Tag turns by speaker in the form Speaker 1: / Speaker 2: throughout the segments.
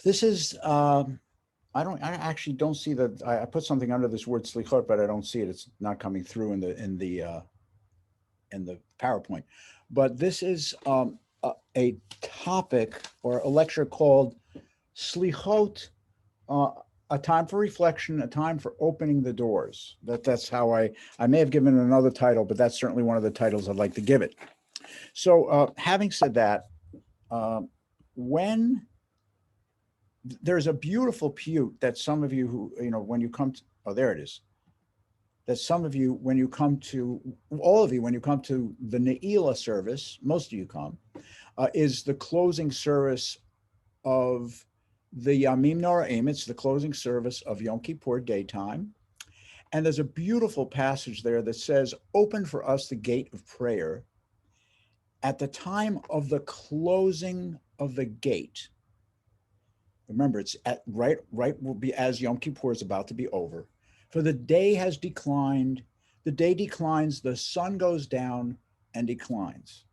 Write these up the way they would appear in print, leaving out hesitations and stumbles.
Speaker 1: This is, I actually don't see that. I put something under this word slichot, but I don't see it. It's not coming through in the PowerPoint. But this is a topic or a lecture called Slichot, uh, a time for reflection, a time for opening the doors. That's how I may have given it another title, but that's certainly one of the titles I'd like to give it. So, having said that, uh, when there's a beautiful piyut that some of you who, when you come to, oh, there it is, that some of you, when you come to, all of you, when you come to the Ne'ilah service, most of you come, is the closing service of the Yamim Noraim. It's the closing service of Yom Kippur daytime. And there's a beautiful passage there that says, "Open for us the gate of prayer at the time of the closing of the gate." Remember, it's at right will be as Yom Kippur is about to be over. For the day has declined, the day declines, the sun goes down and declines.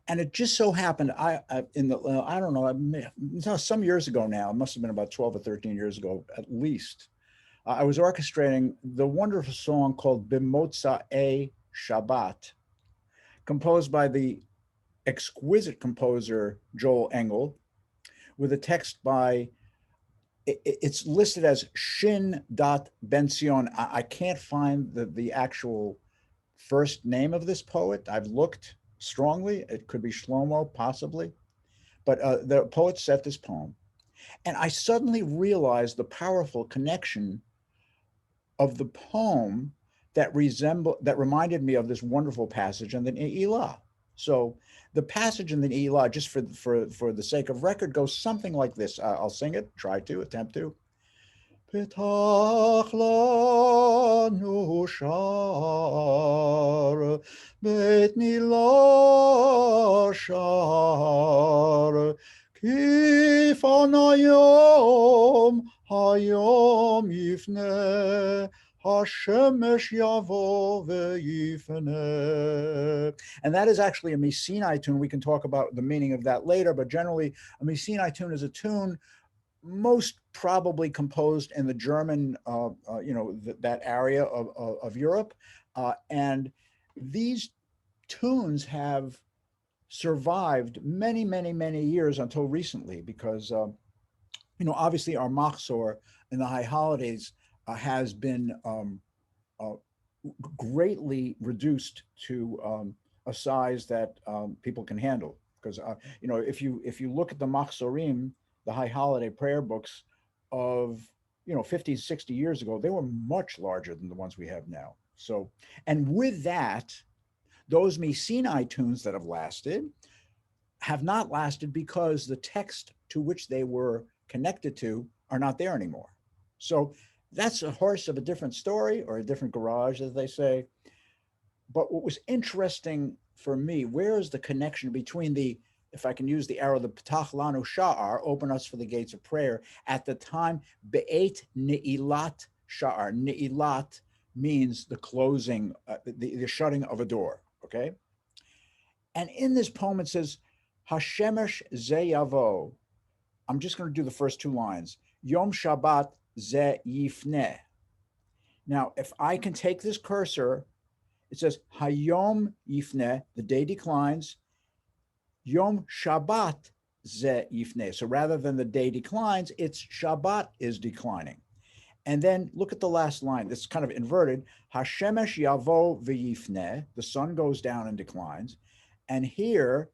Speaker 1: And it just so happened, I don't know, some years ago now, it must have been about 12 or 13 years ago at least, I was orchestrating the wonderful song called B'Motza'ei Shabbat, composed by the exquisite composer Joel Engel, with a text by, it's listed as Shin Dot Benzion. I can't find the actual first name of this poet. I've looked strongly. It could be Shlomo, possibly. But the poet set this poem. And I suddenly realized the powerful connection of the poem that reminded me of this wonderful passage in the Ne'ilah. So the passage in the Ne'ilah, just for the sake of record, goes something like this. I'll sing it, attempt to. Petach lanu shar, bet milah shar, kifan hayom yifneh, Hashemesh yavo ve'yifneh. And that is actually a Sinai tune. We can talk about the meaning of that later, but generally a Sinai tune is a tune most probably composed in the German, that area of Europe. And these tunes have survived many, many, many years until recently because, obviously our machzor in the High Holydays has been greatly reduced to a size that people can handle. Because, if you look at the machzorim, the High Holiday prayer books of 50, 60 years ago, they were much larger than the ones we have now. So, and with that, those Sinai tunes that have not lasted because the text to which they were connected to are not there anymore. So that's a horse of a different story, or a different garage, as they say. But what was interesting for me, where is the connection between if I can use the arrow, the Petach Lanu Sha'ar, open us for the gates of prayer, at the time, Be'et Ne'ilat Sha'ar. Ne'ilat means the closing, the shutting of a door, okay? And in this poem, it says, Hashemesh ze yavo. I'm just going to do the first two lines. Yom Shabbat ze yifneh. Now, if I can take this cursor, it says, Hayom yifneh, the day declines, Yom Shabbat ze yifneh. So rather than the day declines, it's Shabbat is declining. And then look at the last line. This is kind of inverted. Hashemesh yavo v'yifneh. The sun goes down and declines. And here,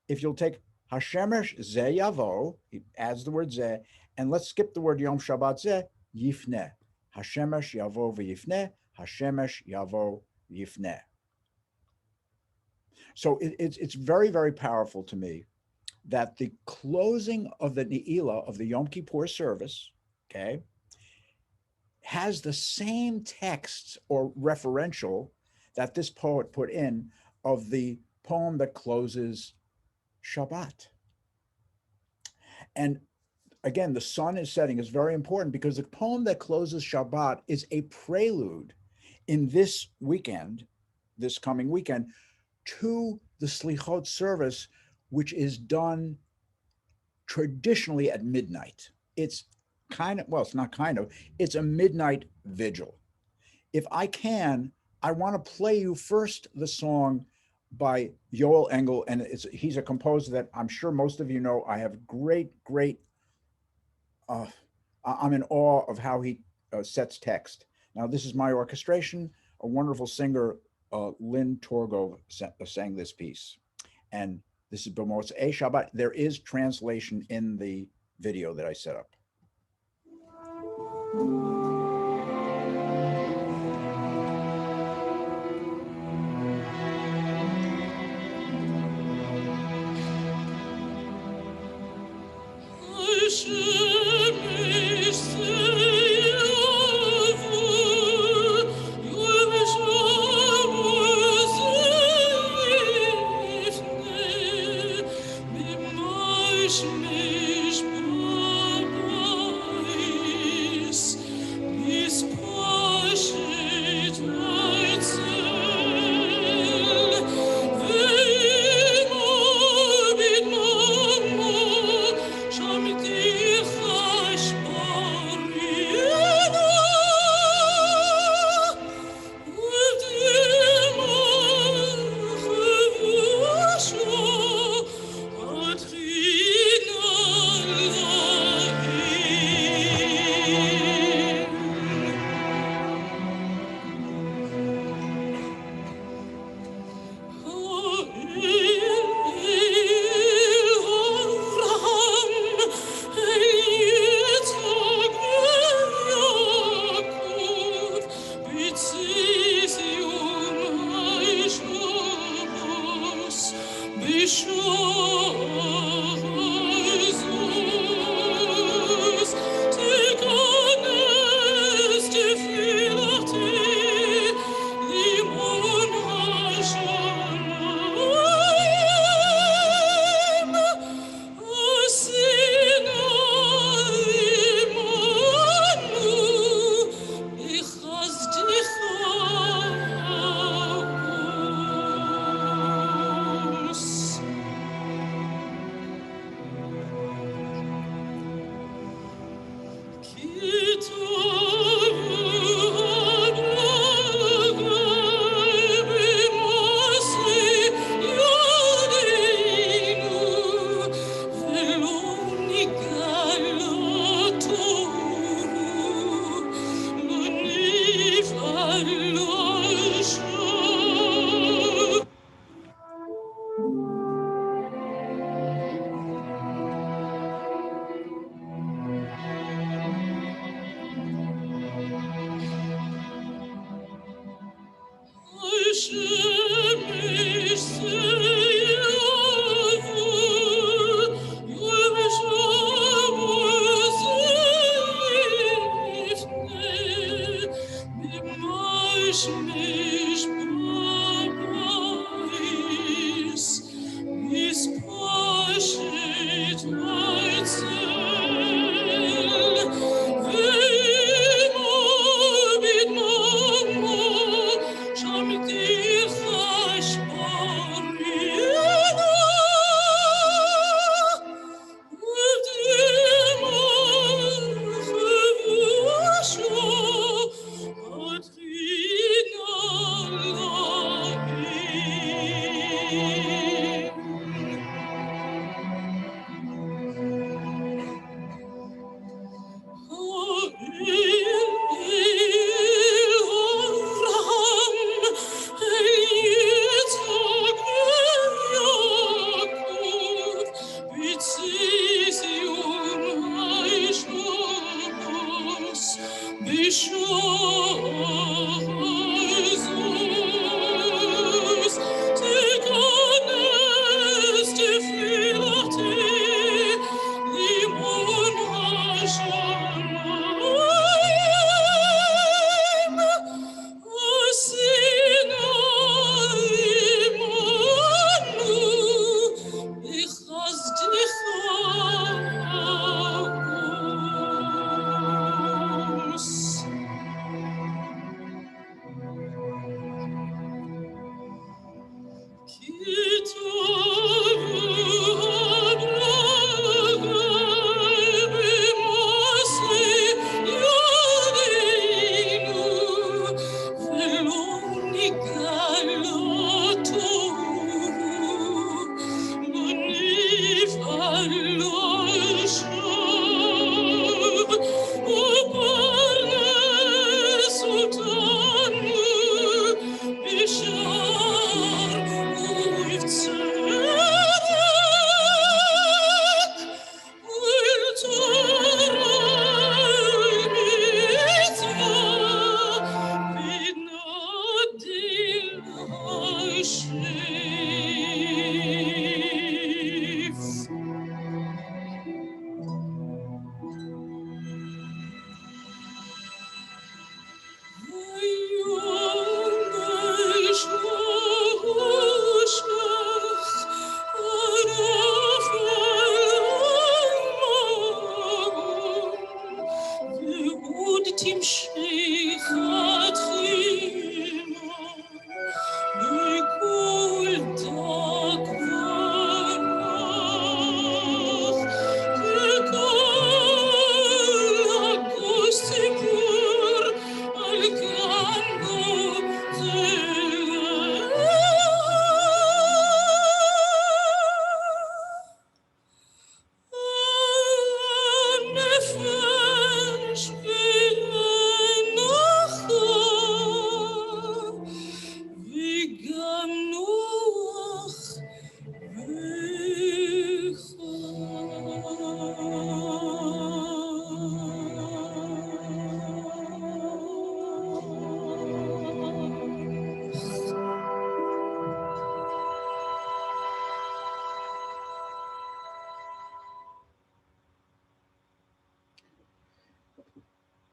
Speaker 1: if you'll take Hashemesh ze yavo, he adds the word ze, and let's skip the word Yom Shabbat ze, yifneh. Hashemesh yavo v'yifneh. Hashemesh yavo v'yifneh. So it's very, very powerful to me that the closing of the Ne'ilah, of the Yom Kippur service, okay, has the same texts or referential that this poet put in of the poem that closes Shabbat. And again, the sun is setting is very important because the poem that closes Shabbat is a prelude in this coming weekend, to the Selichot service, which is done traditionally at midnight. It's it's not it's a midnight vigil. If I can, I want to play you first the song by Yoel Engel, and he's a composer that I'm sure most of you know. I have great, I'm in awe of how he sets text. Now, this is my orchestration. A wonderful singer, Lynn Torgov, sang this piece. And this is B'Motzei Shabbat. There is translation in the video that I set up.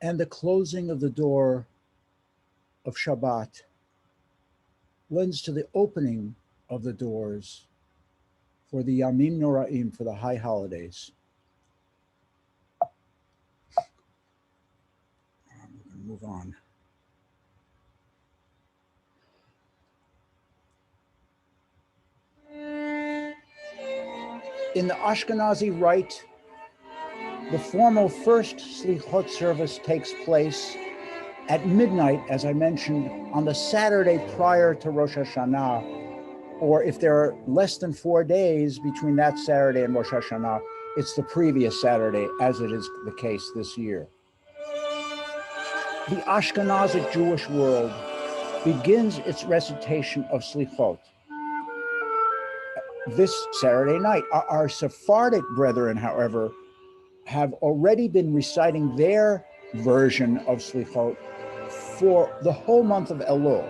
Speaker 1: And the closing of the door of Shabbat lends to the opening of the doors for the Yamim Noraim, for the High Holydays. I'm going to move on. In the Ashkenazi rite, the formal first Selichot service takes place at midnight, as I mentioned, on the Saturday prior to Rosh Hashanah, or if there are less than 4 days between that Saturday and Rosh Hashanah, it's the previous Saturday, as it is the case this year. The Ashkenazic Jewish world begins its recitation of Selichot this Saturday night. Our Sephardic brethren, however, have already been reciting their version of Selichot for the whole month of Elul.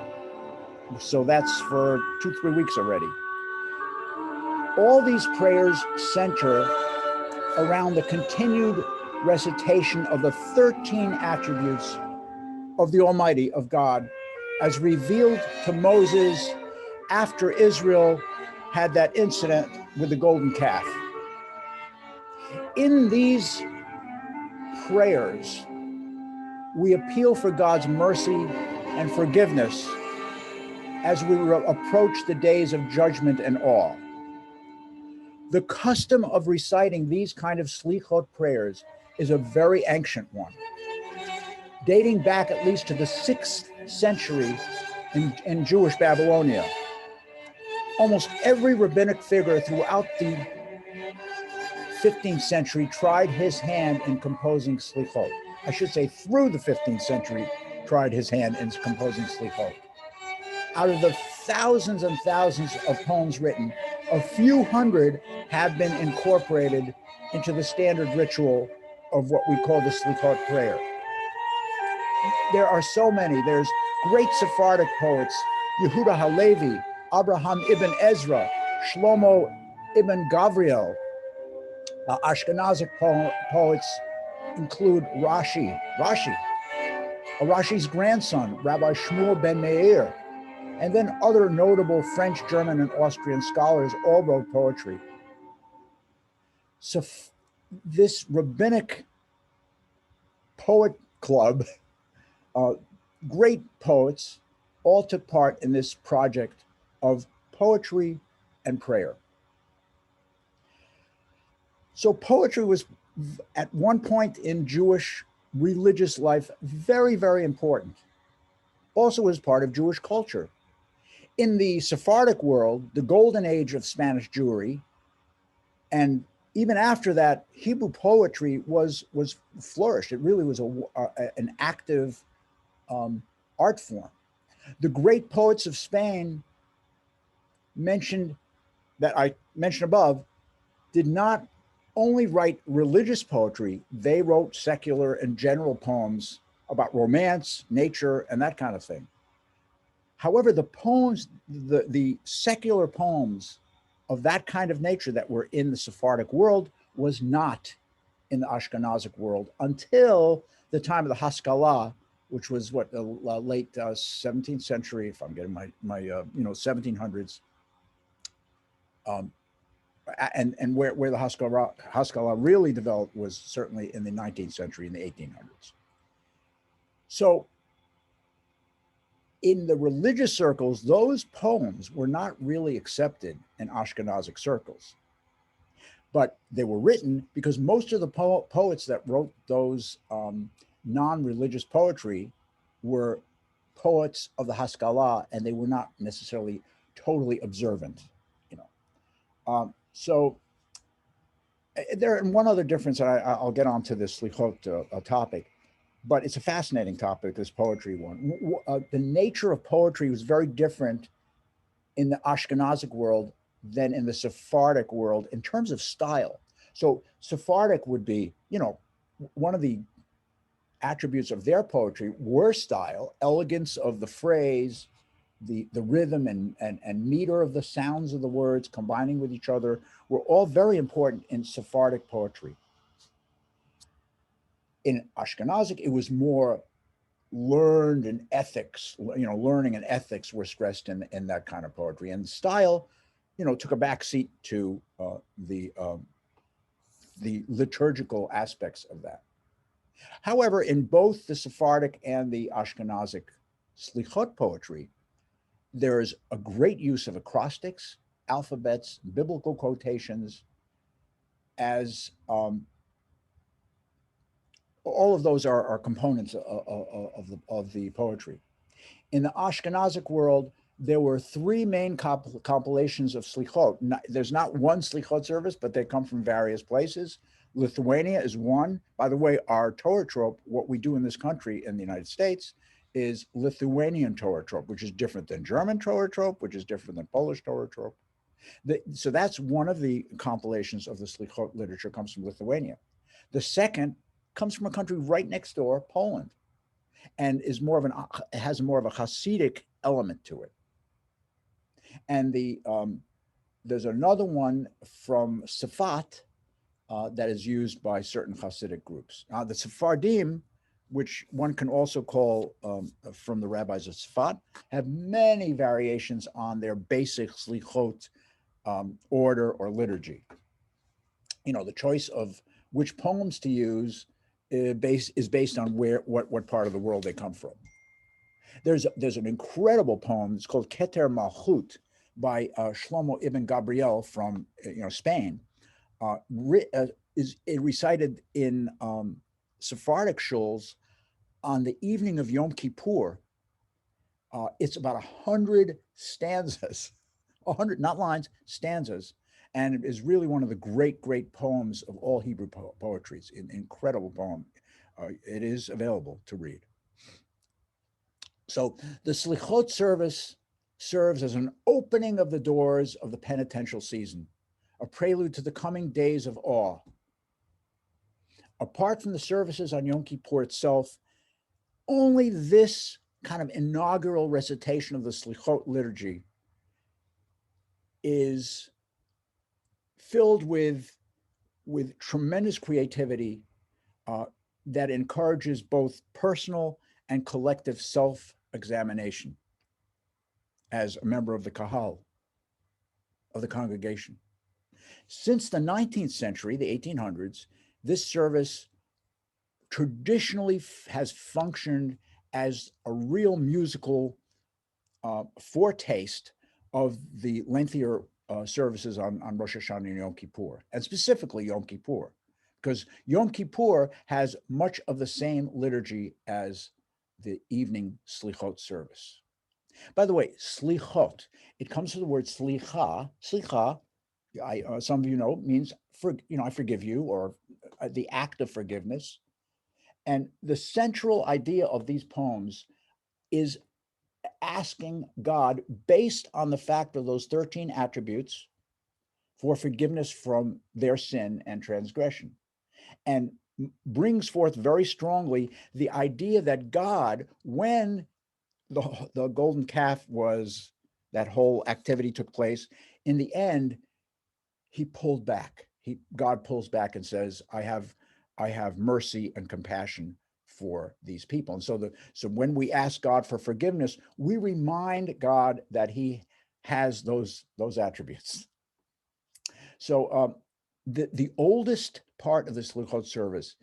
Speaker 1: So that's for 2-3 weeks already. All these prayers center around the continued recitation of the 13 attributes of the Almighty, of God, as revealed to Moses after Israel had that incident with the golden calf. In these prayers, we appeal for God's mercy and forgiveness as we approach the days of judgment and awe. The custom of reciting these kind of Selichot prayers is a very ancient one, dating back at least to the 6th century in Jewish Babylonia. Almost every rabbinic figure throughout the 15th century tried his hand in composing Selichot. I should say through the 15th century tried his hand in composing Selichot. Out of the thousands and thousands of poems written, a few hundred have been incorporated into the standard ritual of what we call the Selichot prayer. There are so many. There's great Sephardic poets, Yehuda Halevi, Abraham ibn Ezra, Shlomo ibn Gavriel. Ashkenazic poets include Rashi's grandson, Rabbi Shmuel ben Meir, and then other notable French, German, and Austrian scholars all wrote poetry. So this rabbinic poet club, great poets, all took part in this project of poetry and prayer. So poetry was, at one point in Jewish religious life, very, very important. Also as part of Jewish culture. In the Sephardic world, the golden age of Spanish Jewry, and even after that, Hebrew poetry was flourished. It really was an active art form. The great poets of Spain that I mentioned above did not only write religious poetry, they wrote secular and general poems about romance, nature, and that kind of thing. However, the poems, the secular poems of that kind of nature that were in the Sephardic world was not in the Ashkenazic world until the time of the Haskalah, which was what, the late 17th century, if I'm getting my 1700s. And where the Haskalah really developed was certainly in the 19th century, in the 1800s. So in the religious circles, those poems were not really accepted in Ashkenazic circles, but they were written because most of the poets that wrote those non-religious poetry were poets of the Haskalah, and they were not necessarily totally observant, you know. So there, and one other difference, and I'll get onto this Slichot topic, but it's a fascinating topic, this poetry one. The nature of poetry was very different in the Ashkenazic world than in the Sephardic world in terms of style. So Sephardic would be, you know, one of the attributes of their poetry were style, elegance of the phrase, the rhythm and meter of the sounds of the words combining with each other were all very important in Sephardic poetry. In Ashkenazic, it was more learned, and ethics, you know, learning and ethics were stressed in that kind of poetry. And style, you know, took a back seat to the liturgical aspects of that. However, in both the Sephardic and the Ashkenazic Slichot poetry, there's a great use of acrostics, alphabets, biblical quotations, as all of those are components of the poetry. In the Ashkenazic world, there were three main compilations of Slichot. There's not one Slichot service, but they come from various places. Lithuania is one. By the way, our Torah trope, what we do in this country, in the United States, is Lithuanian Torah trope, which is different than German Torah trope, which is different than Polish Torah trope. So that's one of the compilations of the Slichot literature, comes from Lithuania. The second comes from a country right next door, Poland, and is more of has more of a Hasidic element to it. And there's another one from Safat that is used by certain Hasidic groups. The Sephardim, which one can also call from the rabbis of Safat, have many variations on their basic Slichot order or liturgy. You know, the choice of which poems to use is based on what part of the world they come from. There's an incredible poem. It's called Keter Malchut by Shlomo Ibn Gabriel from Spain. Is recited in Sephardic shuls on the evening of Yom Kippur. It's about 100 stanzas, 100 not lines, stanzas, and it is really one of the great poems of all Hebrew poetries. An incredible poem. It is available to read. So the Slichot service serves as an opening of the doors of the penitential season, a prelude to the coming days of awe. Apart from the services on Yom Kippur itself, only this kind of inaugural recitation of the Slichot liturgy is filled with tremendous creativity that encourages both personal and collective self-examination as a member of the kahal, of the congregation. Since the 19th century, the 1800s, this service traditionally has functioned as a real musical foretaste of the lengthier services on Rosh Hashanah and Yom Kippur, and specifically Yom Kippur, because Yom Kippur has much of the same liturgy as the evening Slichot service. By the way, Slichot, it comes from the word slicha. Slicha, some of you know, means I forgive you, or the act of forgiveness. And the central idea of these poems is asking God, based on the fact of those 13 attributes, for forgiveness from their sin and transgression, and brings forth very strongly the idea that God, when the golden calf was, that whole activity took place, in the end, he pulled back. God pulls back and says, I have mercy and compassion for these people. And so when we ask God for forgiveness, we remind God that he has those attributes. So the oldest part of the Slichot service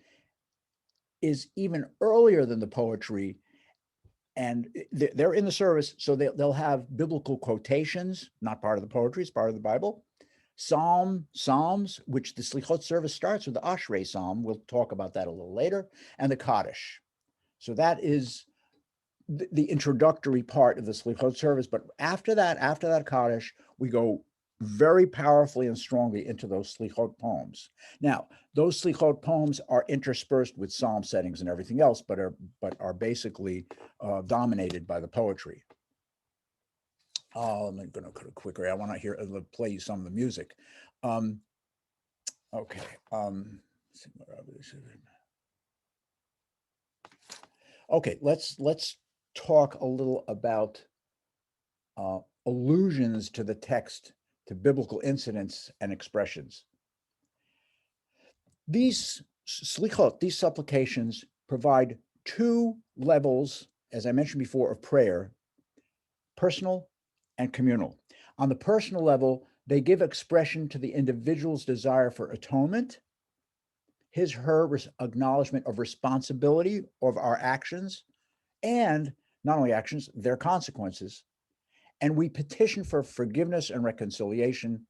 Speaker 1: is even earlier than the poetry, and they're in the service, so they'll have biblical quotations, not part of the poetry, it's part of the Bible. Psalms, which the Selichot service starts with the Ashrei Psalm. We'll talk about that a little later, and the Kaddish. So that is the introductory part of the Selichot service. But after that Kaddish, we go very powerfully and strongly into those Selichot poems. Now, those Selichot poems are interspersed with psalm settings and everything else, but are basically dominated by the poetry. I'm going to go quicker. I want to play you some of the music. Okay. Okay, let's talk a little about allusions to the text, to biblical incidents and expressions. These slichot, these supplications, provide two levels, as I mentioned before, of prayer: personal and communal. On the personal level, they give expression to the individual's desire for atonement, her acknowledgement of responsibility of our actions, and not only actions, their consequences. And we petition for forgiveness and reconciliation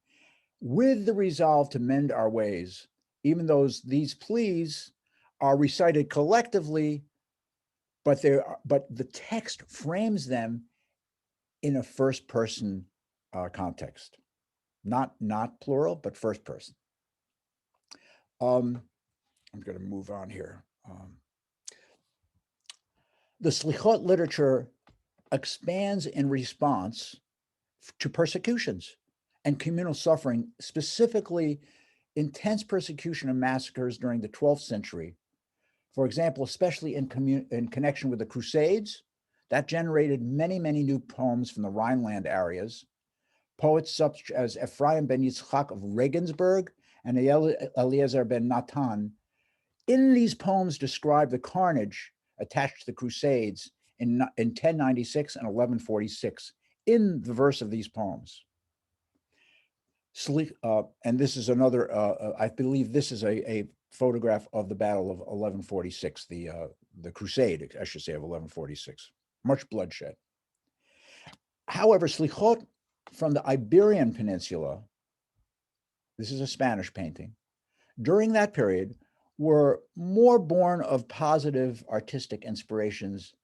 Speaker 1: with the resolve to mend our ways, even though these pleas are recited collectively, but the text frames them in a first person context, not plural, but first person. I'm going to move on here. The Selichot literature expands in response to persecutions and communal suffering, specifically intense persecution and massacres during the 12th century. For example, especially in connection with the Crusades, that generated many new poems from the Rhineland areas. Poets such as Ephraim ben Yitzchak of Regensburg and Eliezer ben Natan, in these poems, describe the carnage attached to the Crusades in 1096 and 1146 in the verse of these poems. And this is another, I believe this is a photograph of the Battle of 1146, the Crusade, I should say, of 1146. Much bloodshed. However, Selichot from the Iberian Peninsula, this is a Spanish painting, during that period were more born of positive artistic inspirations.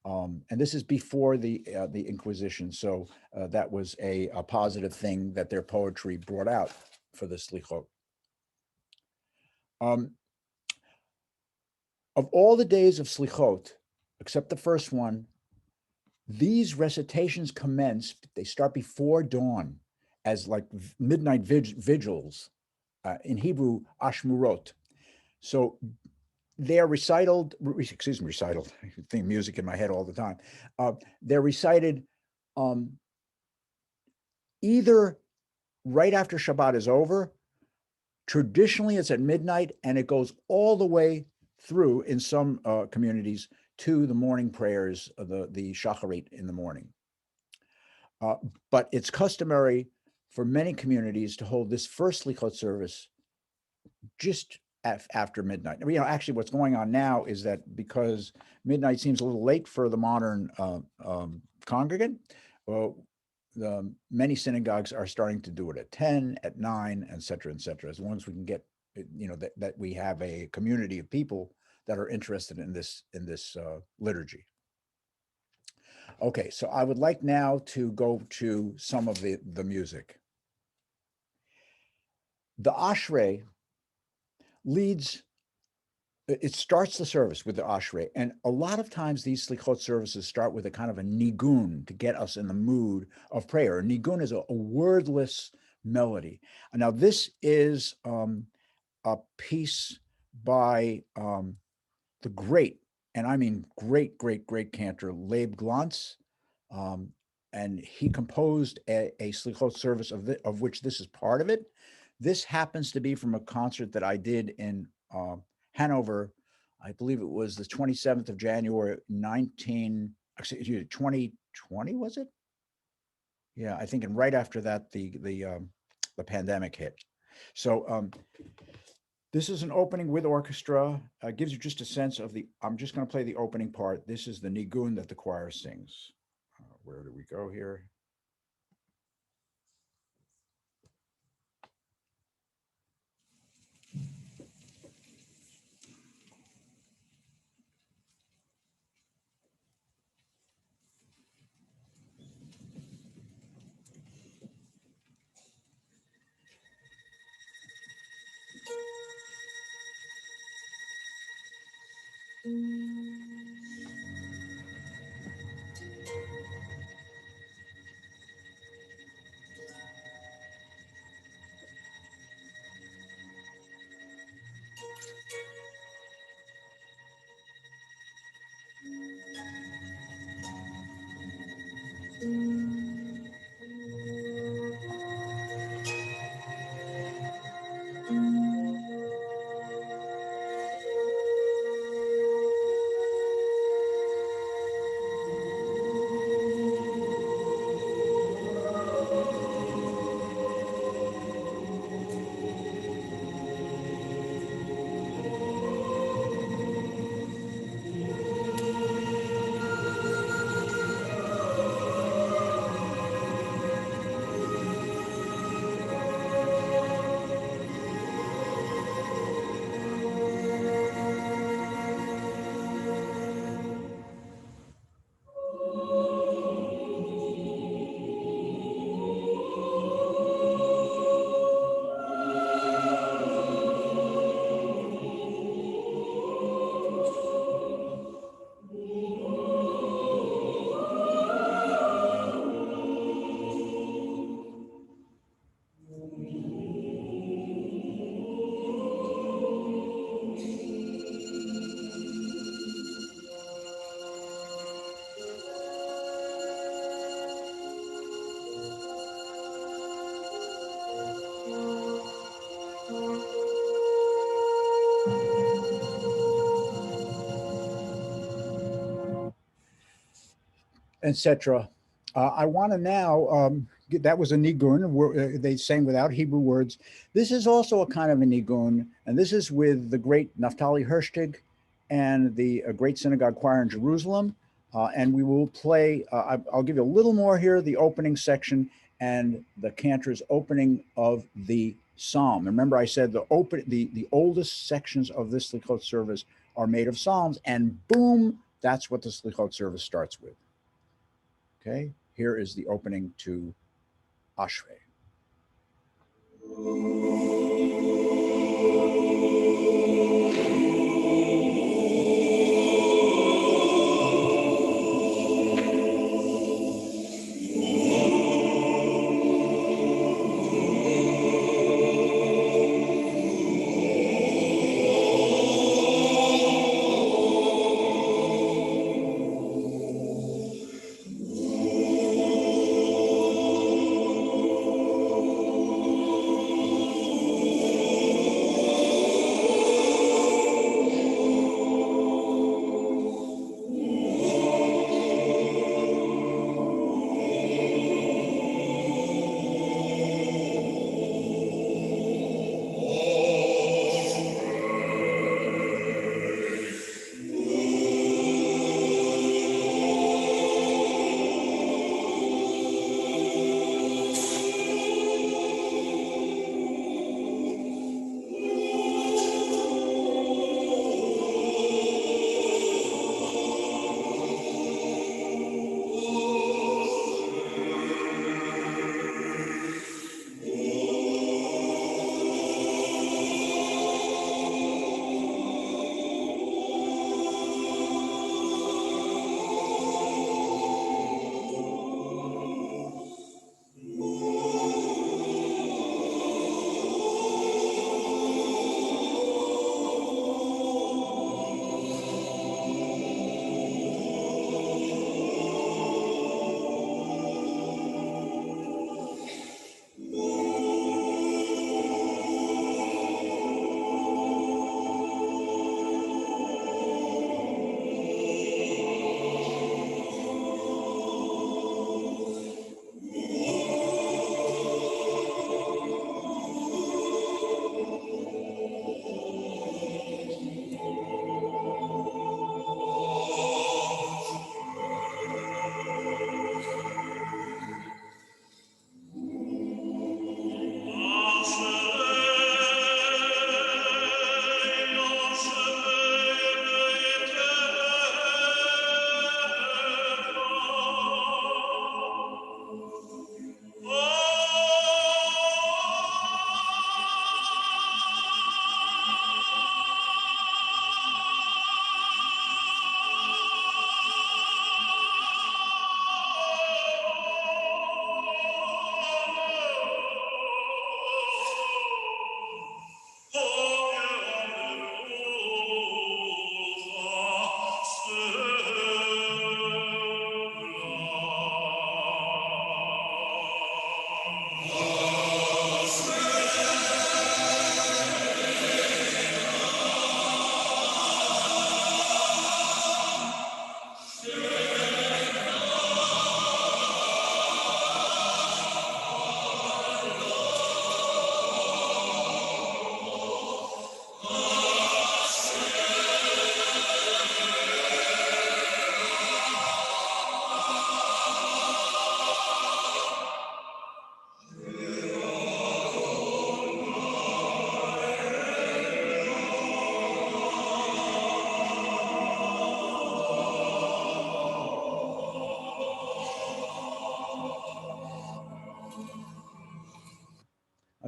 Speaker 1: And this is before the Inquisition, so that was a positive thing that their poetry brought out for the Selichot. Of all the days of Selichot, except the first one, these recitations commence, they start before dawn as like midnight vigils, in Hebrew, ashmurot. So they're recited, I think music in my head all the time. They're recited either right after Shabbat is over. Traditionally, it's at midnight, and it goes all the way through, in some communities, to the morning prayers, the shacharit in the morning. But it's customary for many communities to hold this first Selichot service just after midnight. Actually, what's going on now is that because midnight seems a little late for the modern congregant, many synagogues are starting to do it at 10, at 9, et cetera, as long as we can get, that we have a community of people that are interested in this liturgy. Okay, so I would like now to go to some of the music. The Ashrei it starts the service with the Ashrei, and a lot of times these Selichot services start with a kind of a nigun to get us in the mood of prayer. A nigun is a wordless melody. Now, this is a piece by the great, and I mean great cantor, Leib Glantz, and he composed a Selichot service of which this is part of it. This happens to be from a concert that I did in Hanover. I believe it was the 27th of January, 2020, was it? Yeah, I think, and right after that, the pandemic hit. So This is an opening with orchestra. Gives you just a sense of I'm just going to play the opening part. This is the nigun that the choir sings. Where do we go here? Etc. I want to now, that was a nigun. They sang without Hebrew words. This is also a kind of a nigun, and this is with the great Naftali Hershtig and the Great Synagogue Choir in Jerusalem. And we will play, I'll give you a little more here, the opening section and the cantor's opening of the psalm. Remember, I said the oldest sections of this Selichot service are made of psalms, and boom, that's what the Selichot service starts with. Okay, here is the opening to Ashrei.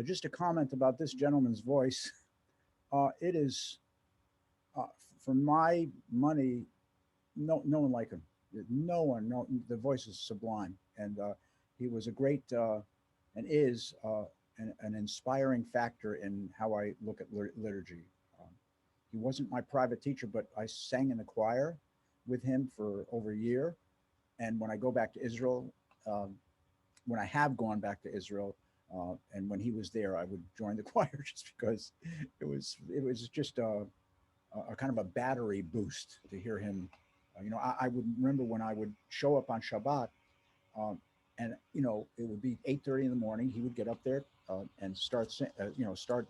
Speaker 1: just a comment about this gentleman's voice. It is, for my money, no one like him. No one. No, the voice is sublime, and he was a great and is an inspiring factor in how I look at liturgy. He wasn't my private teacher, but I sang in the choir with him for over a year. And when I go back to Israel, when I have gone back to Israel, and when he was there, I would join the choir just because it was just a kind of a battery boost to hear him. I would remember when I would show up on Shabbat, um, and it would be 8:30 in the morning. He would get up there and start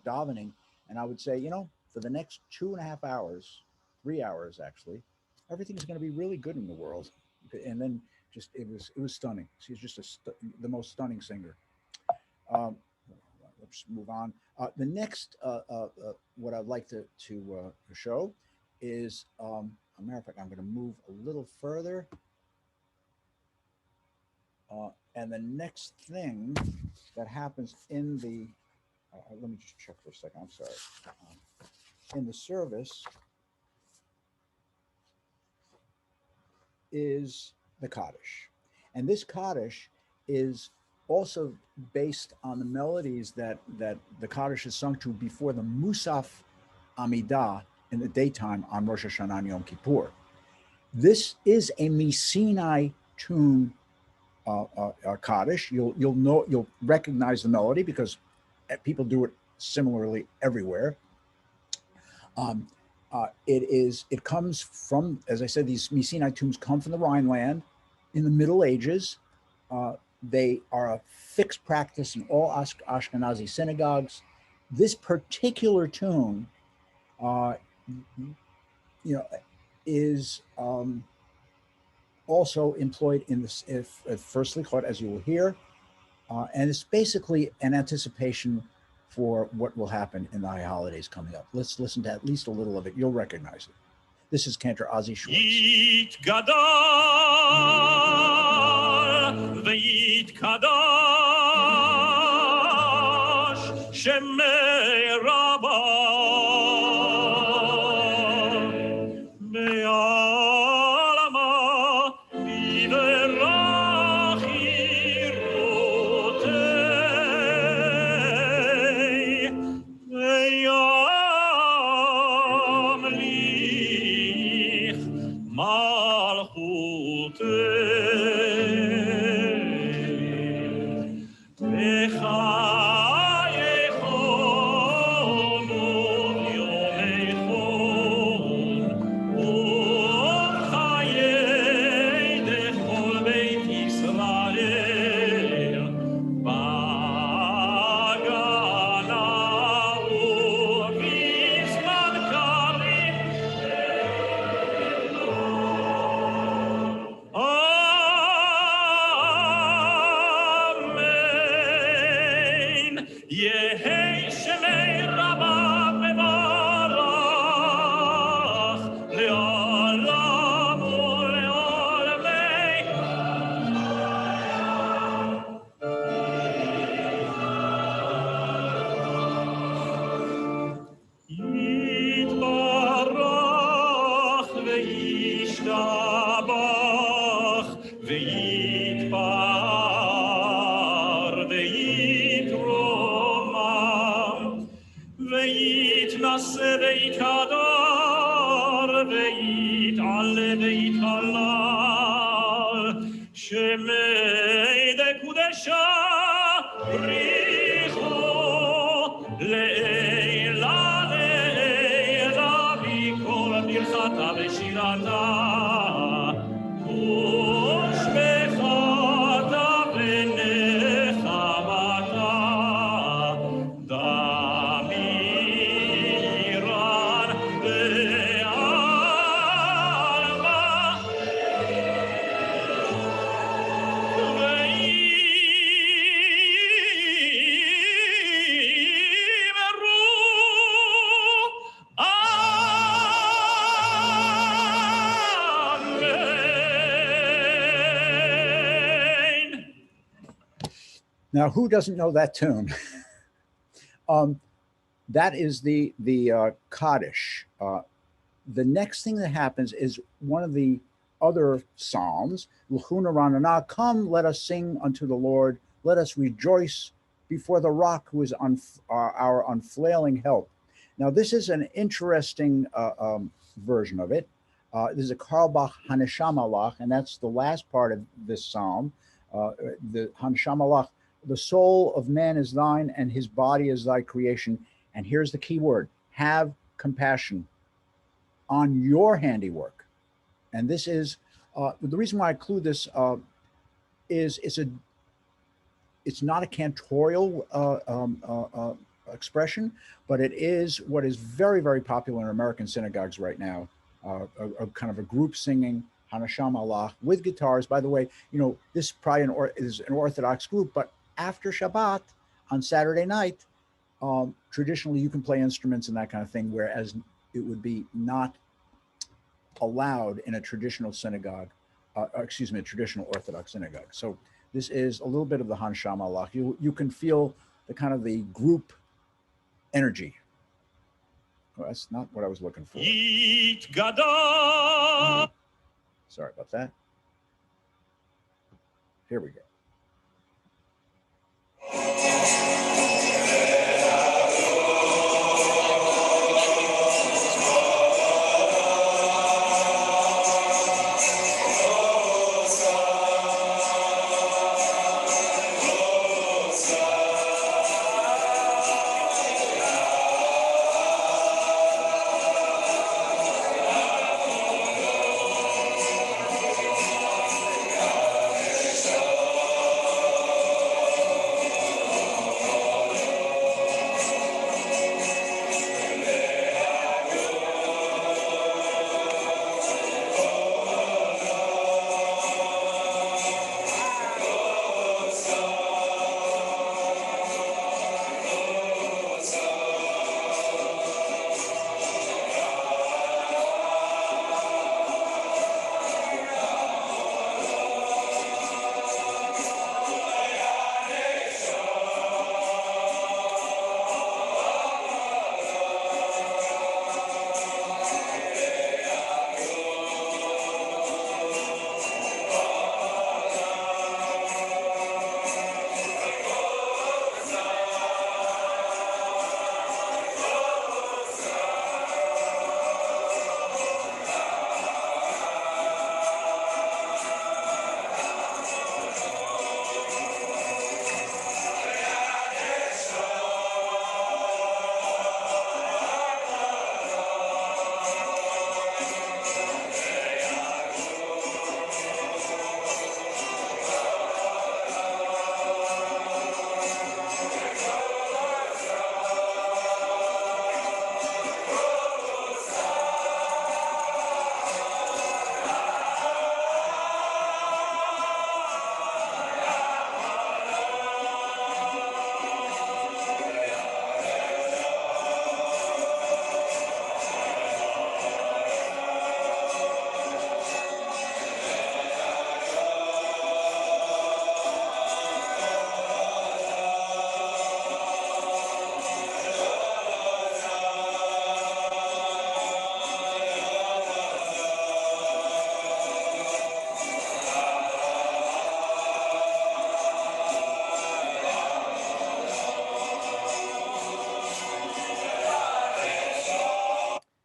Speaker 1: davening, and I would say, for the next 2.5 hours, 3 hours actually, everything's going to be really good in the world. And then just it was stunning. She's just the most stunning singer. Um, let's move on. The next, what I'd like to show is, a matter of fact, I'm going to move a little further. And the next thing that happens in the, let me just check for a second. I'm sorry. In the service is the Kaddish. And this Kaddish is also based on the melodies that the Kaddish is sung to before the Musaf Amidah in the daytime on Rosh Hashanah and Yom Kippur. This is a Misinai tune, Kaddish. You'll recognize the melody because people do it similarly everywhere. It comes from, as I said, these Misinai tunes come from the Rhineland in the Middle Ages. They are a fixed practice in all Ashkenazi synagogues. This particular tune, is also employed in this first Selichot, as you will hear, and it's basically an anticipation for what will happen in the High Holidays coming up. Let's listen to at least a little of it. You'll recognize it. This is Cantor Ozzy Schwartz. Now, who doesn't know that tune? That is the Kaddish. The next thing that happens is one of the other psalms, L'chuna ranana, come, let us sing unto the Lord, let us rejoice before the rock who is our unflailing help. Now, this is an interesting version of it. This is a Carlebach Haneshamalach, and that's the last part of this psalm. The Haneshamalach, the soul of man is thine, and his body is thy creation. And here's the key word: have compassion on your handiwork. And this is the reason why I include this is it's not a cantorial expression, but it is what is very, very popular in American synagogues right now, a kind of a group singing Hanasham Allah with guitars. By the way, this probably is an Orthodox group, but after Shabbat on Saturday night, traditionally you can play instruments and that kind of thing, whereas it would be not allowed in a traditional synagogue, a traditional Orthodox synagogue. So this is a little bit of the Hansham Allah. You can feel the kind of the group energy. Well, that's not what I was looking for. Sorry about that. Here we go.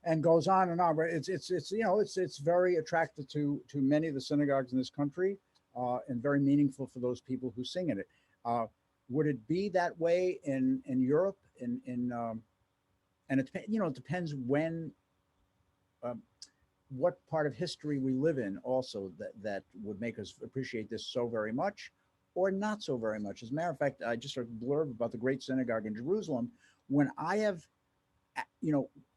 Speaker 1: And goes on and on. But it's very attractive to many of the synagogues in this country, and very meaningful for those people who sing in it. Would it be that way in Europe? And it depends when, what part of history we live in. Also, that would make us appreciate this so very much, or not so very much. As a matter of fact, I just heard a blurb about the Great Synagogue in Jerusalem. When I have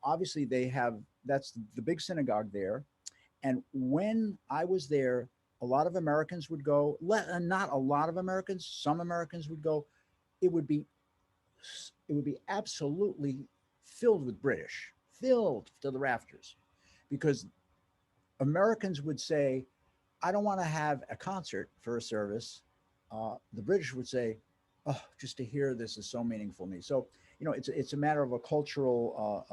Speaker 1: obviously they have, that's the big synagogue there. And when I was there, a lot of Americans would go, not a lot of Americans, some Americans would go. It would be absolutely filled with British, filled to the rafters, because Americans would say, I don't want to have a concert for a service. The British would say, oh, just to hear this is so meaningful to me. So it's a matter of a cultural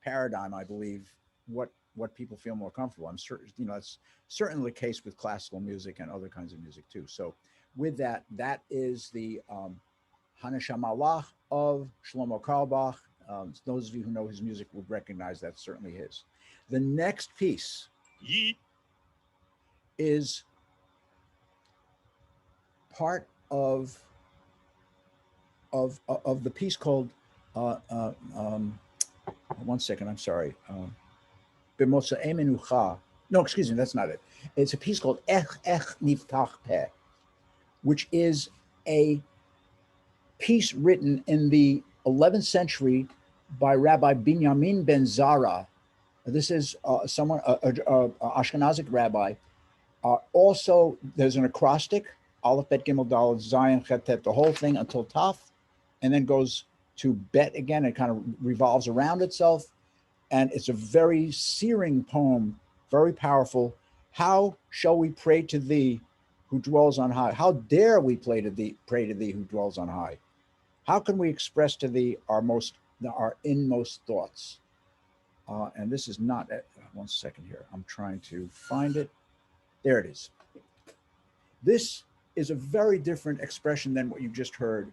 Speaker 1: paradigm, I believe. What people feel more comfortable. I'm certain, that's certainly the case with classical music and other kinds of music too. So, with that, that is the Hanashamalach of Shlomo Carlebach. Those of you who know his music would recognize that's certainly his. The next piece is part of the piece called. One second, I'm sorry. B'motzei Menucha. No, excuse me, that's not it. It's a piece called Ech Niftach Peh, which is a piece written in the 11th century by Rabbi Binyamin ben Zara. This is someone, Ashkenazic rabbi. Also, there's an acrostic, Aleph, Bet, Gimel, Dalet, Zion, Chet, Tet, the whole thing until Taf, and then goes to Bet again. It kind of revolves around itself. And it's a very searing poem, very powerful. How shall we pray to thee who dwells on high? How dare we pray to thee who dwells on high? How can we express to thee our inmost thoughts? And this is not, one second here. I'm trying to find it. There it is. This is a very different expression than what you just heard.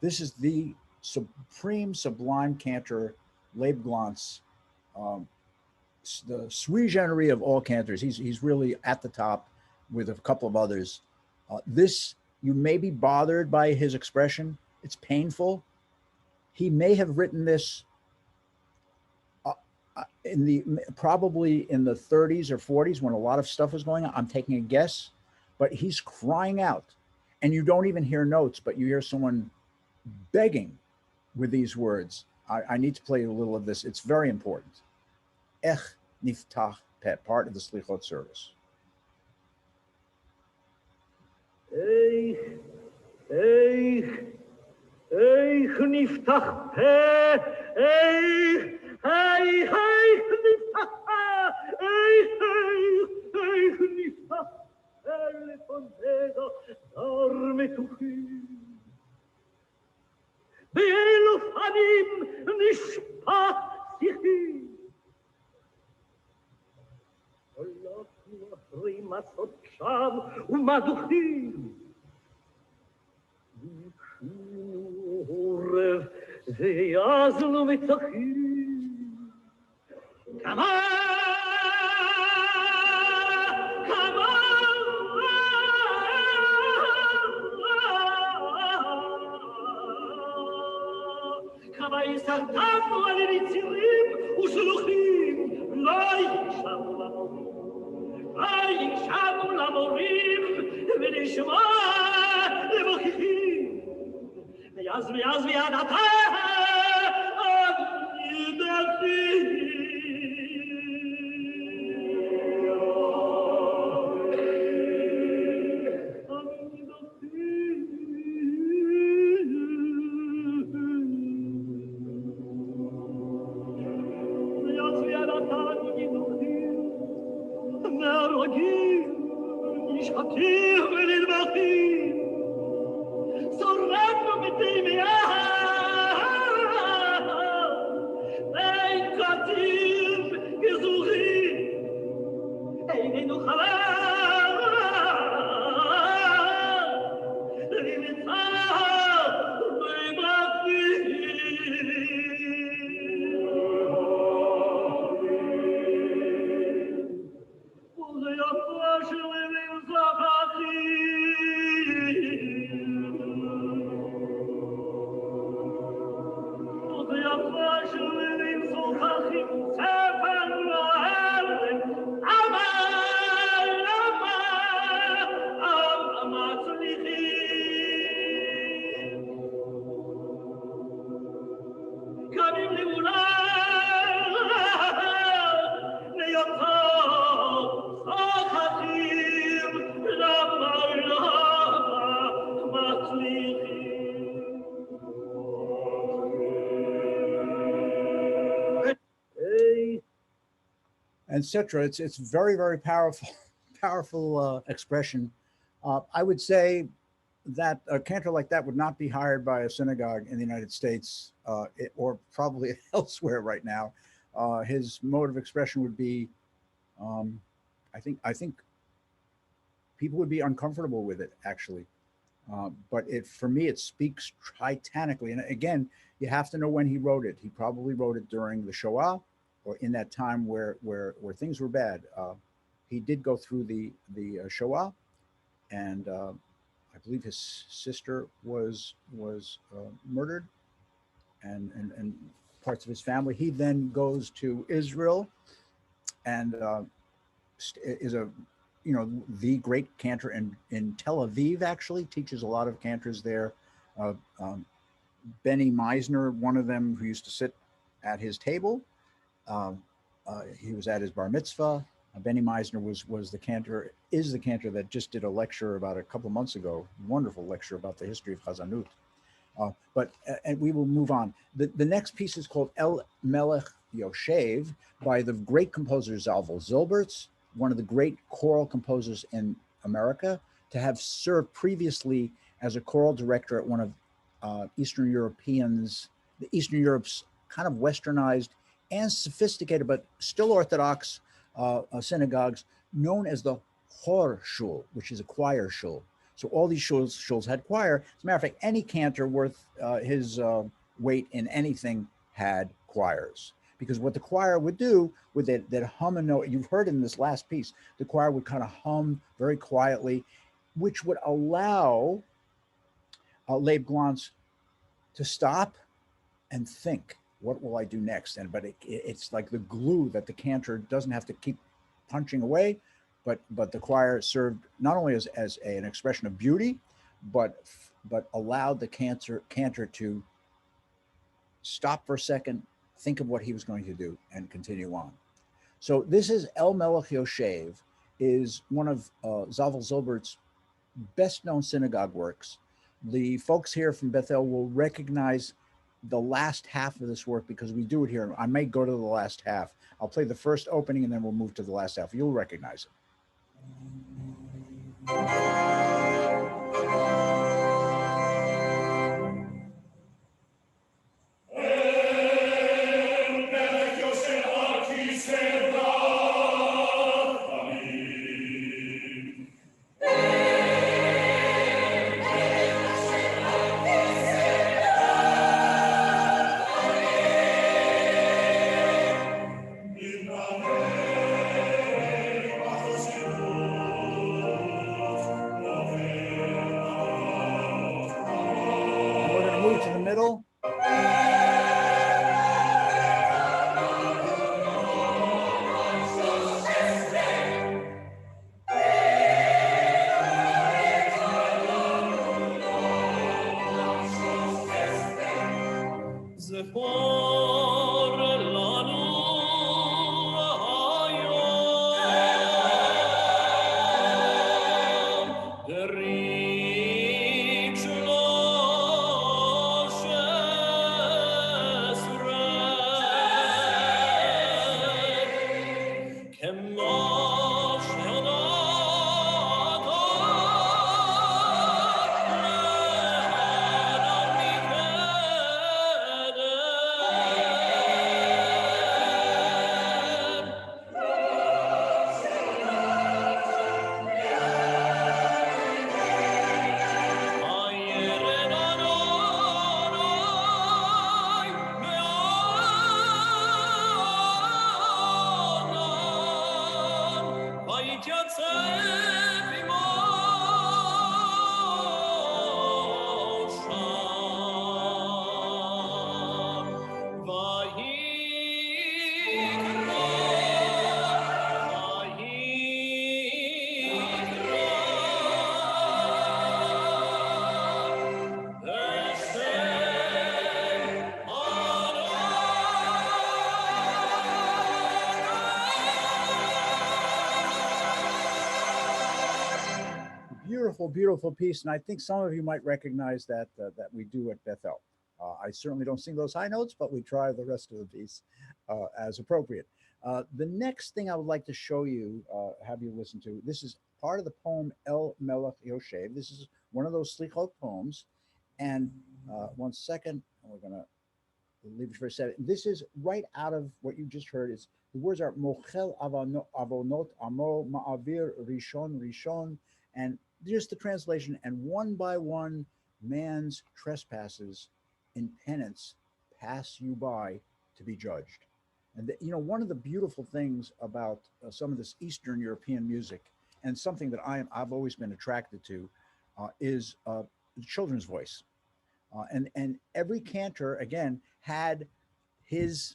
Speaker 1: This is the supreme, sublime cantor, Leib Glantz, the sui generis of all cantors. He's really at the top with a couple of others. This, you may be bothered by his expression. It's painful. He may have written this probably in the 30s or 40s when a lot of stuff was going on. I'm taking a guess, but he's crying out, and you don't even hear notes, but you hear someone begging with these words. I need to play a little of this. It's very important. Ech Niftach Peh, part of the Selichot service.
Speaker 2: Eich Niftach Peh, Eich Niftach Peh, Eich Niftach Peh, Lefonega, Dar Metuchim. Be'elu Fanim Nishpat Sichim. הלכנו אחרי מסעות שווא ומדוכים. ביקשנו עורב ויעזנו מצחים. כמה יסרטנו על יצירים ושלוחים, לא יקשבנו למורים ונשמע למוכיחים. ויעז ויד אתה עמידתי.
Speaker 1: Etc. It's very, very powerful expression. I would say that a cantor like that would not be hired by a synagogue in the United States or probably elsewhere right now. His mode of expression would be, um, I think people would be uncomfortable with it actually. But for me, it speaks titanically. And again, you have to know when he wrote it. He probably wrote it during the Shoah, or in that time where things were bad. He did go through the Shoah, and I believe his sister was murdered, and parts of his family. He then goes to Israel and is a the great cantor in Tel Aviv. Actually, teaches a lot of cantors there. Uh, um, Benny Meisner, one of them who used to sit at his table. Um, he was at his bar mitzvah. Benny Meisner was the cantor, is the cantor that just did a lecture about a couple months ago, wonderful lecture about the history of Chazanut. And we will move on. The next piece is called El Melech Yoshev by the great composer Zalvel Zilberts, one of the great choral composers in America, to have served previously as a choral director at one of Eastern Eastern Europe's kind of westernized and sophisticated, but still Orthodox synagogues known as the Chor Shul, which is a choir shul. So all these shuls had choir. As a matter of fact, any cantor worth his weight in anything had choirs. Because what the choir would do with that hum and note, you've heard in this last piece, the choir would kind of hum very quietly, which would allow Leib Glantz to stop and think, what will I do next? But it's like the glue that the cantor doesn't have to keep punching away, but the choir served not only as an expression of beauty, but allowed the cantor to stop for a second, think of what he was going to do, and continue on. So this is El Melech Yoshev, is one of Zavel Zilbert's best known synagogue works. The folks here from Bethel will recognize the last half of this work because we do it here. I may go to the last half. I'll play the first opening and then we'll move to the last half. You'll recognize it. To the middle. Beautiful piece, and I think some of you might recognize that we do at Bethel. I certainly don't sing those high notes, but we try the rest of the piece as appropriate. The next thing I would like to show you, have you listen to, this is part of the poem El Melech Yoshev. This is one of those Slichot poems. And 1 second, we're going to leave it for a second. This is right out of what you just heard. Is the words are Mochel Avonot Amo Ma'avir Rishon Rishon, and just the translation. And one by one, man's trespasses in penance pass you by to be judged. And one of the beautiful things about some of this Eastern European music, and something that I've always been attracted to, is the children's voice. And every cantor again had his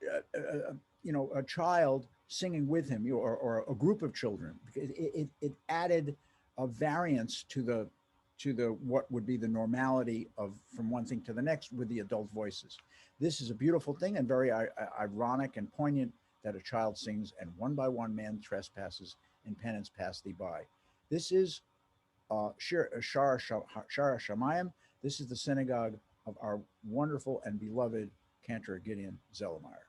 Speaker 1: a child singing with him, or a group of children. It added a variance to the what would be the normality of from one thing to the next with the adult voices. This is a beautiful thing, and very ironic and poignant that a child sings, and one by one man trespasses in penance pass thee by. This is Shara Shamayim. This is the synagogue of our wonderful and beloved Cantor Gideon Zellemeyer.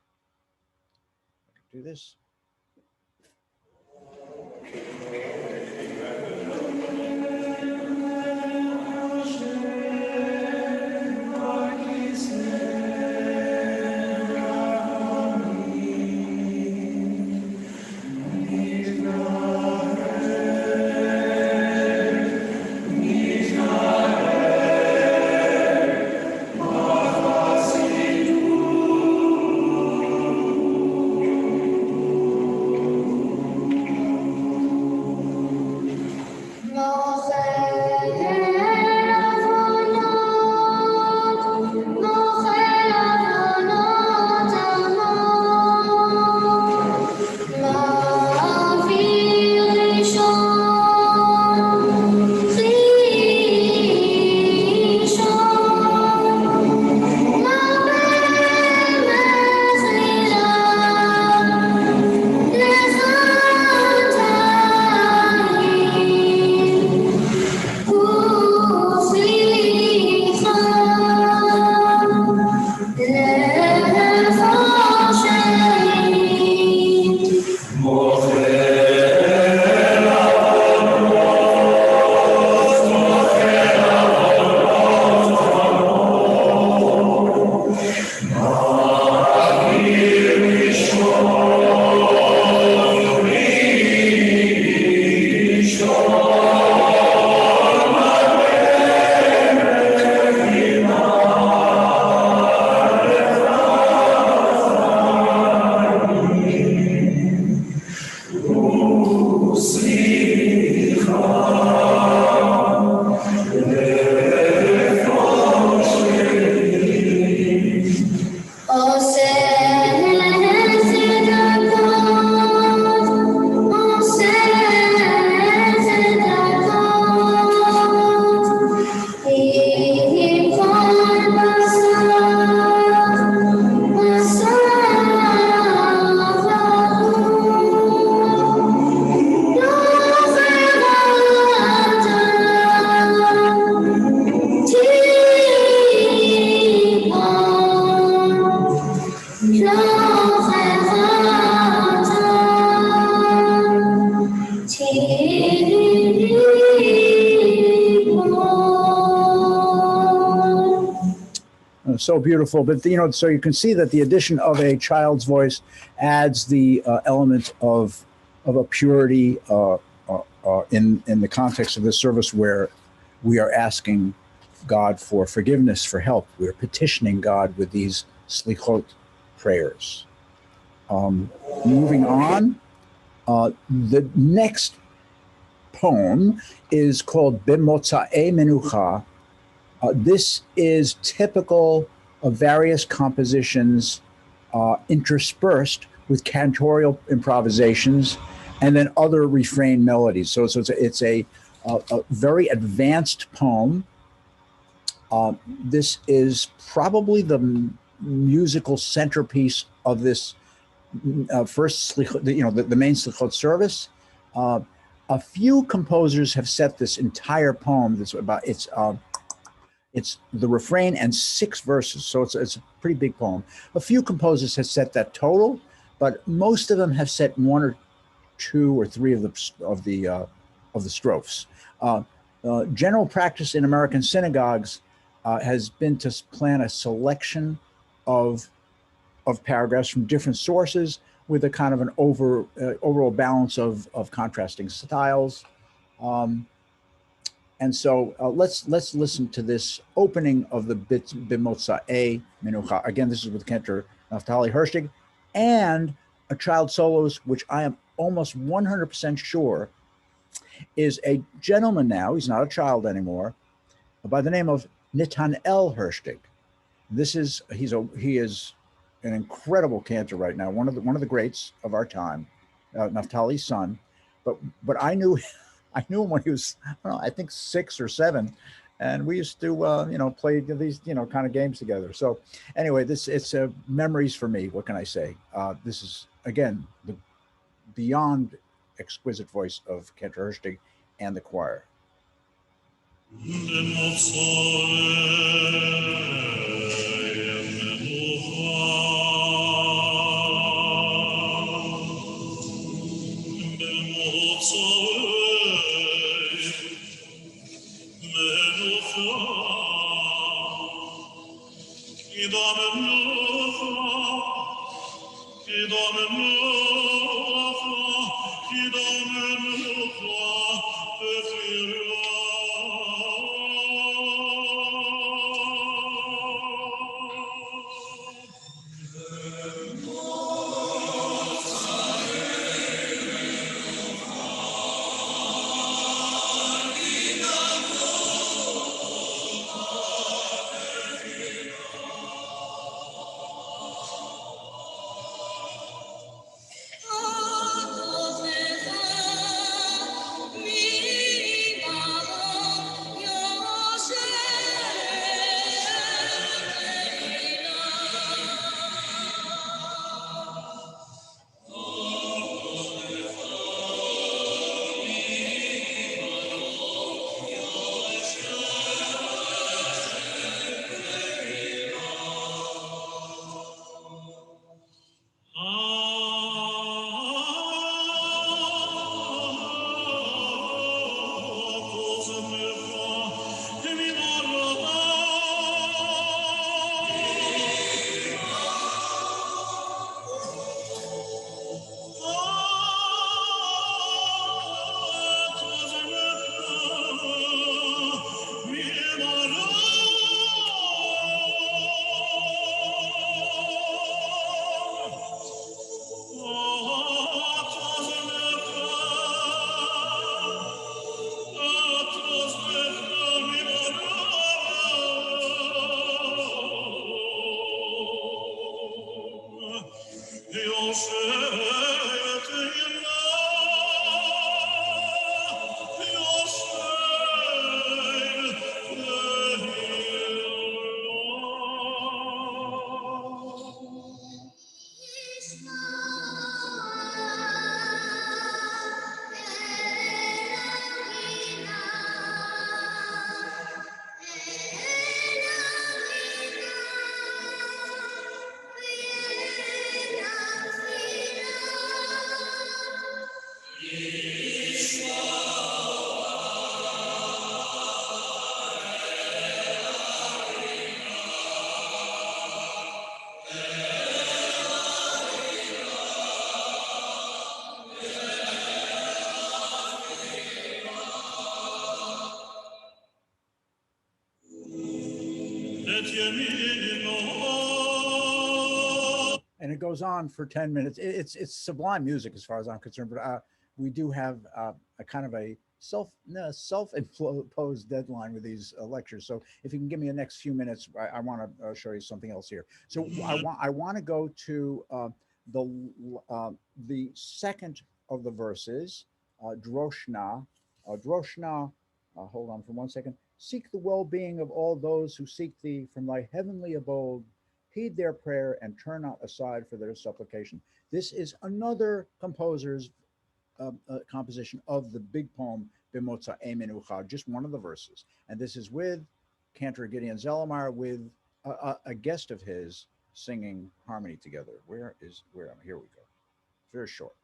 Speaker 1: Do this. So beautiful, but so you can see that the addition of a child's voice adds the element of a purity in the context of this service, where we are asking God for forgiveness, for help. We're petitioning God with these slichot prayers. Moving on, the next poem is called B'motza'ei Menucha. This is typical of various compositions interspersed with cantorial improvisations and then other refrain melodies. So it's a very advanced poem. This is probably the musical centerpiece of this first slichot, the main slichot service. A few composers have set this entire poem. It's the refrain and 6 verses, so it's a pretty big poem. A few composers have set that total, but most of them have set one or two or three of the strophes. General practice in American synagogues has been to plan a selection of paragraphs from different sources with a kind of an overall balance of contrasting styles. And so let's listen to this opening of the B'motza'ei Menucha. Again, this is with Cantor Naftali Hershtig and a child solos, which I am almost 100% sure is a gentleman now. He's not a child anymore, by the name of Netanel Hershtig. He is an incredible cantor right now, one of the greats of our time, Naftali's son. But I knew him when he was, I don't know, I think 6 or 7, and we used to play these kind of games together. So anyway, it's memories for me. What can I say? This is again the beyond exquisite voice of Cantor Hershtig and the choir. And it goes on for 10 minutes. It's sublime music as far as I'm concerned, but we do have a kind of a self-imposed deadline with these lectures. So if you can give me the next few minutes, I want to show you something else here. So I want to go to the second of the verses, Droshna. Droshna, hold on for 1 second. Seek the well-being of all those who seek thee from thy heavenly abode. Heed their prayer and turn not aside for their supplication. This is another composer's composition of the big poem B'motza'ei Menucha, just one of the verses. And this is with Cantor Gideon Zellemeyer with a guest of his, singing harmony together. Where? Here we go. Very short.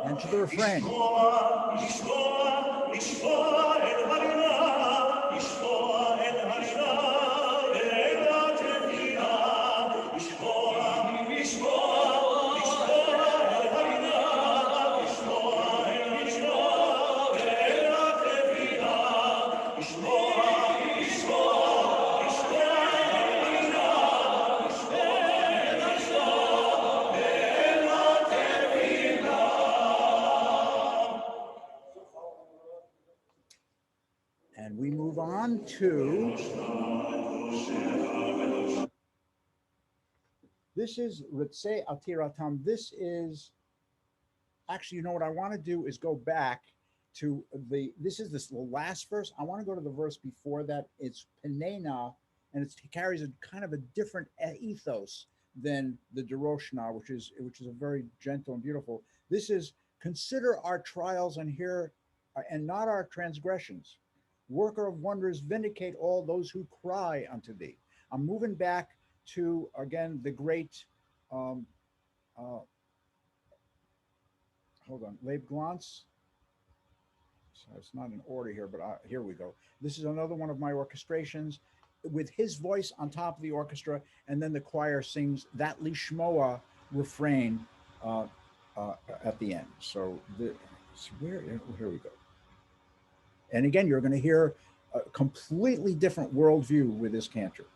Speaker 1: And to the refrain. And we move on to, this is Ritzei Atiratam. This is, actually, you know what I want to do is go back to the last verse. I want to go to the verse before that. It's Penena, and it carries a kind of a different ethos than the Deroshna, which is a very gentle and beautiful. This is, consider our trials and not our transgressions. Worker of wonders, vindicate all those who cry unto thee. I'm moving back to, again, the great, hold on, Leib Glantz. So it's not in order here, but here we go. This is another one of my orchestrations with his voice on top of the orchestra, and then the choir sings that Lishmoa refrain at the end. So here we go. And again, you're going to hear a completely different worldview with this cantor.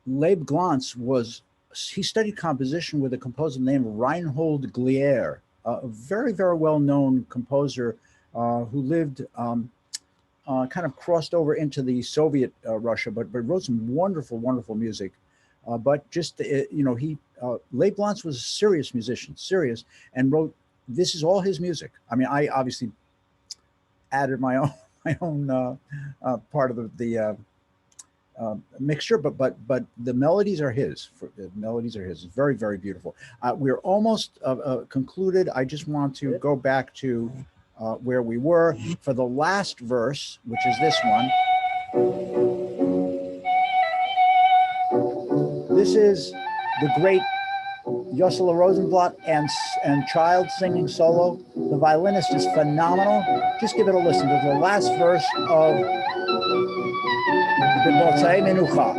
Speaker 1: Leib Glantz he studied composition with a composer named Reinhold Glier, a very, very well-known composer who lived, kind of crossed over into the Soviet Russia, but wrote some wonderful, wonderful music. But just, Leib Glantz was a serious musician, and wrote, this is all his music. I mean, I obviously added my own part of the mixture, but the melodies are his. The melodies are his. It's very, very beautiful. We're almost concluded. I just want to go back to where we were for the last verse, which is this one. This is the great Yossele Rosenblatt and Child singing solo. The violinist is phenomenal. Just give it a listen to the last verse of B'Motzei Menucha.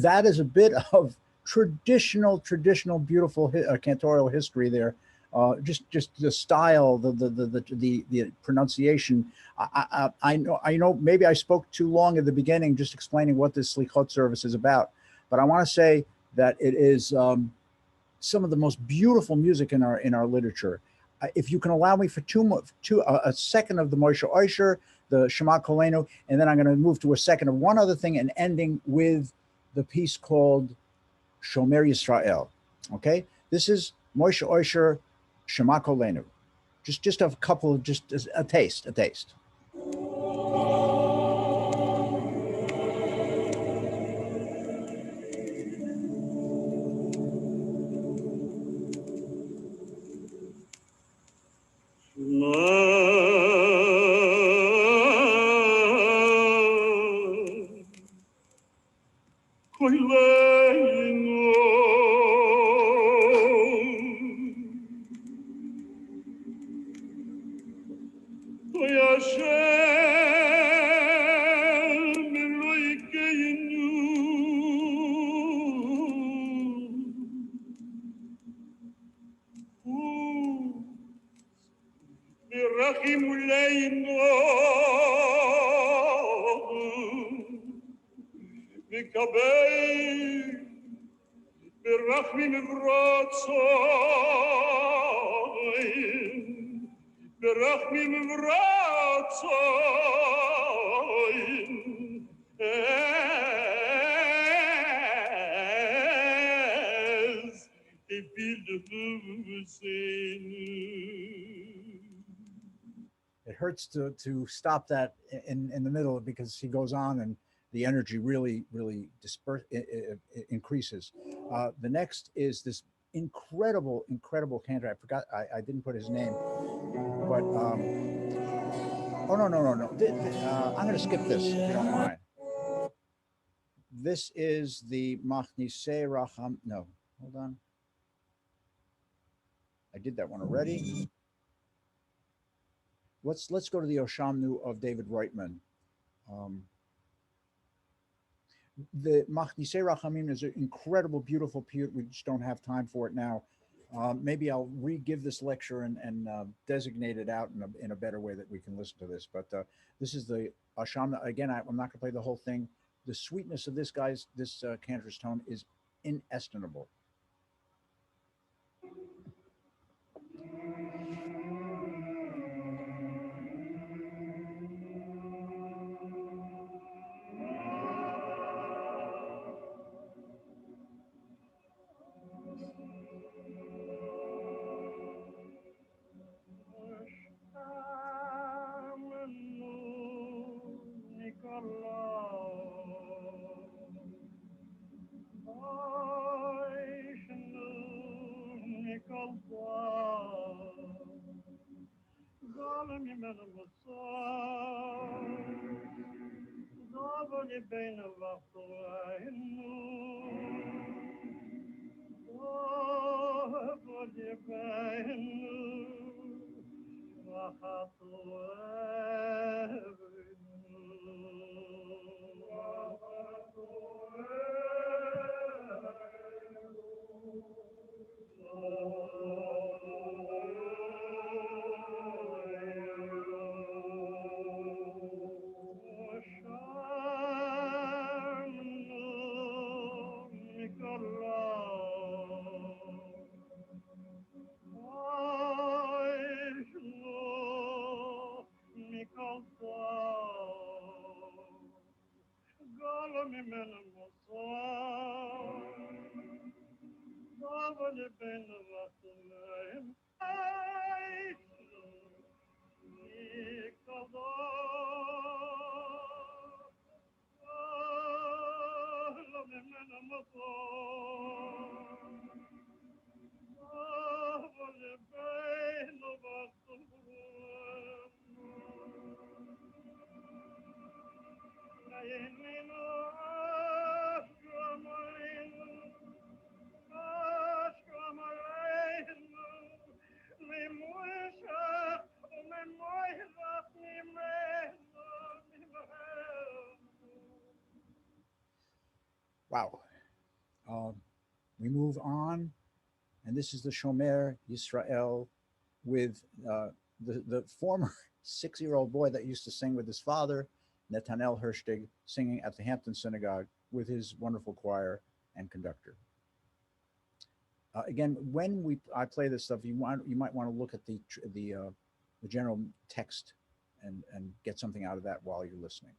Speaker 1: that is a bit of traditional, beautiful cantorial history there. Just the style, the pronunciation. I know. Maybe I spoke too long at the beginning, just explaining what this Selichot service is about. But I want to say that it is some of the most beautiful music in our literature. If you can allow me for a second of the Moshe Oisher, the Shema Kolenu, and then I'm going to move to a second of one other thing, and ending with the piece called Shomer Yisrael. Okay, this is Moshe Oisher, Shema Kolenu. Just a couple of just a taste. It hurts to stop that in the middle, because he goes on and the energy really increases. The next is this incredible cantor. I forgot, I didn't put his name, but oh no, I'm going to skip this if you don't mind. This is the Machnise Racham. No, hold on. I did that one already. Let's go to the Oshamnu of David Reitman. The Machnise Rachamim is an incredible, beautiful piyut. We just don't have time for it now. Maybe I'll re-give this lecture and designate it out in a better way that we can listen to this. But this is the Asham. Again, I'm not going to play the whole thing. The sweetness of this cantor's tone is inestimable. Wow. We move on, and this is the Shomer Yisrael with the former 6-year-old boy that used to sing with his father, Netanel Herstig, singing at the Hampton Synagogue with his wonderful choir and conductor. Again, when I play this stuff, you might want to look at the general text and get something out of that while you're listening.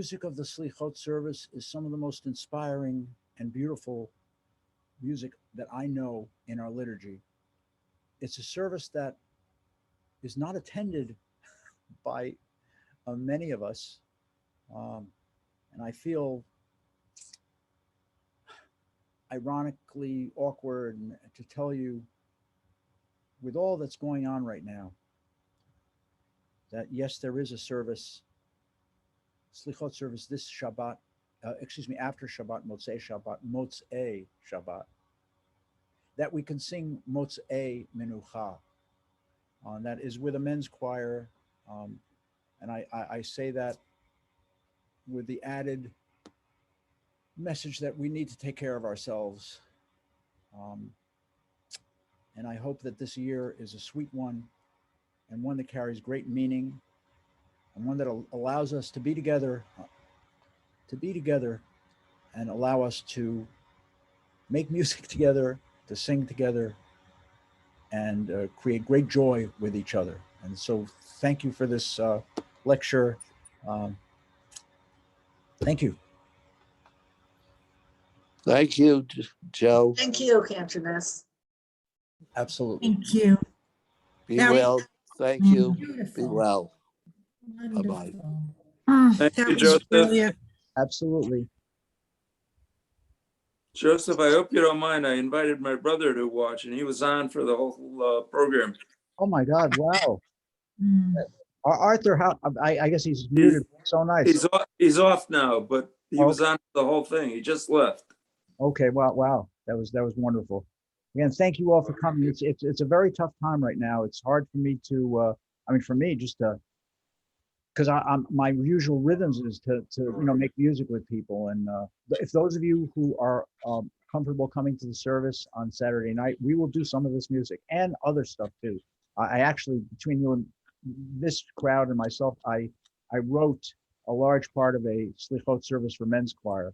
Speaker 1: music of the Selichot service is some of the most inspiring and beautiful music that I know in our liturgy. It's a service that is not attended by many of us. Um, and I feel ironically awkward to tell you, with all that's going on right now, that yes, there is a service, Slichot service this Shabbat, after Shabbat, Motzei Shabbat, that we can sing Motzei Menucha. That is with a men's choir. And I say that with the added message that we need to take care of ourselves. And I hope that this year is a sweet one and one that carries great meaning and one that allows us to be together and allow us to make music together, to sing together, and create great joy with each other. And so thank you for this lecture. Thank you.
Speaker 3: Thank you, Joe.
Speaker 4: Thank you, Cantor Ness.
Speaker 1: Absolutely.
Speaker 5: Thank you.
Speaker 3: Be
Speaker 5: Now-
Speaker 3: well. Thank you. Be
Speaker 5: Beautiful.
Speaker 3: well.
Speaker 5: Wonderful.
Speaker 6: Thank
Speaker 5: That
Speaker 6: you,
Speaker 5: was
Speaker 6: Joseph.
Speaker 5: brilliant.
Speaker 1: Absolutely.
Speaker 6: Joseph, I hope you don't mind. I invited my brother to watch, and he was on for the whole program.
Speaker 1: Oh my God. Wow.
Speaker 5: Mm.
Speaker 1: Arthur, how, I guess he's muted. So nice.
Speaker 6: He's off now, but he was
Speaker 1: Okay.
Speaker 6: on for the whole thing. He just left.
Speaker 1: Okay. Wow. That was wonderful. Again, thank you all for coming. It's a very tough time right now. It's hard for me to, for me, just to, because I'm my usual rhythms is to make music with people. And if those of you who are comfortable coming to the service on Saturday night, we will do some of this music and other stuff too. I actually, between you and this crowd and myself, I wrote a large part of a Slichot service for men's choir.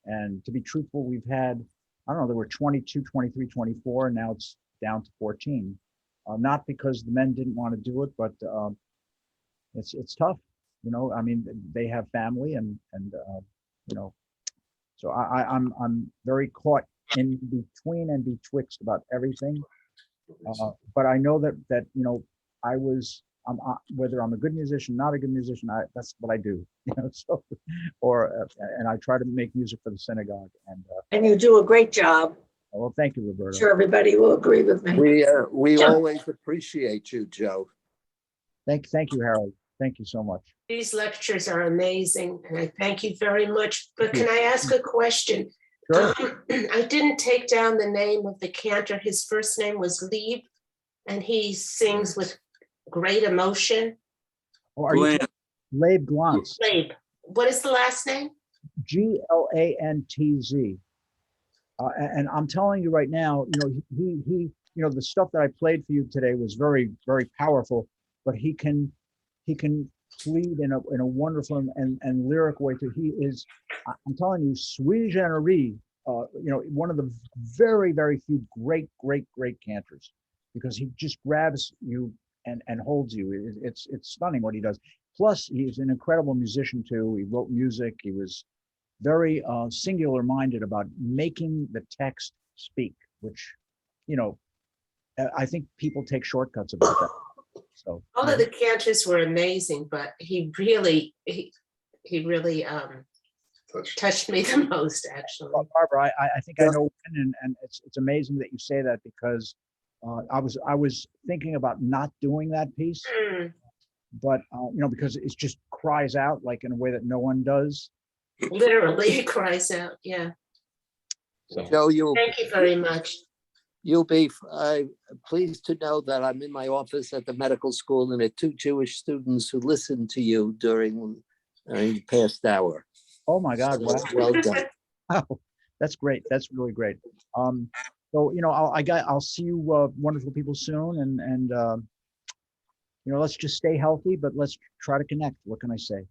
Speaker 1: And to be truthful, we've had, I don't know, there were 22, 23, 24, and now it's down to 14. Not because the men didn't want to do it, but it's tough, they have family and so I'm very caught in between and betwixt about everything. But I know that whether I'm a good musician, not a good musician, that's what I do, so, and I try to make music for the synagogue.
Speaker 4: And you do a great job.
Speaker 1: Well, thank you,
Speaker 4: I'm
Speaker 1: Roberta.
Speaker 4: sure everybody will agree with me.
Speaker 3: We always appreciate you, Joe.
Speaker 1: Thank you, Harold. Thank you so much.
Speaker 7: These lectures are amazing, and I thank you very much. But can I ask a question?
Speaker 1: Sure.
Speaker 7: I didn't take down the name of the cantor. His first name was Lieb, and he sings with great emotion.
Speaker 1: Oh, are you
Speaker 6: Glant.
Speaker 1: Labe Glantz?
Speaker 7: Lieb. What is the last name?
Speaker 1: Glantz. And I'm telling you right now, he the stuff that I played for you today was very, very powerful, but he can plead in a wonderful and lyric way too. He is, I'm telling you, sui generis, one of the very, very few great cantors, because he just grabs you and holds you. It's stunning what he does. Plus, he's an incredible musician too. He wrote music. He was very singular minded about making the text speak, which, I think people take shortcuts about that. So
Speaker 7: All of the cantors were amazing, but he really touched me the most, actually.
Speaker 1: Well, Barbara, I think I know when, and it's amazing that you say that, because I was thinking about not doing that piece,
Speaker 7: Mm,
Speaker 1: but because it just cries out like in a way that no one does.
Speaker 7: literally, it cries out. Yeah.
Speaker 1: So
Speaker 3: Joe,
Speaker 7: Thank you very much.
Speaker 3: you'll be pleased to know that I'm in my office at the medical school, and there are 2 Jewish students who listened to you during the past hour.
Speaker 1: oh my God, wow.
Speaker 3: Well done.
Speaker 1: Wow, that's great. That's really great. So I'll see you wonderful people soon, and let's just stay healthy, but let's try to connect. What can I say?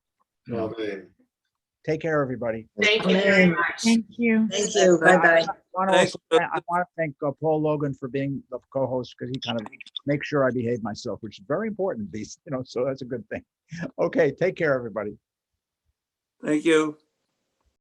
Speaker 1: Take care, everybody.
Speaker 7: Thank you very much.
Speaker 5: Thank you.
Speaker 4: Thank you. Bye-bye.
Speaker 1: I want to thank Paul Logan for being the co-host, because he kind of makes sure I behave myself, which is very important. So that's a good thing. Okay, take care, everybody.
Speaker 6: Thank you.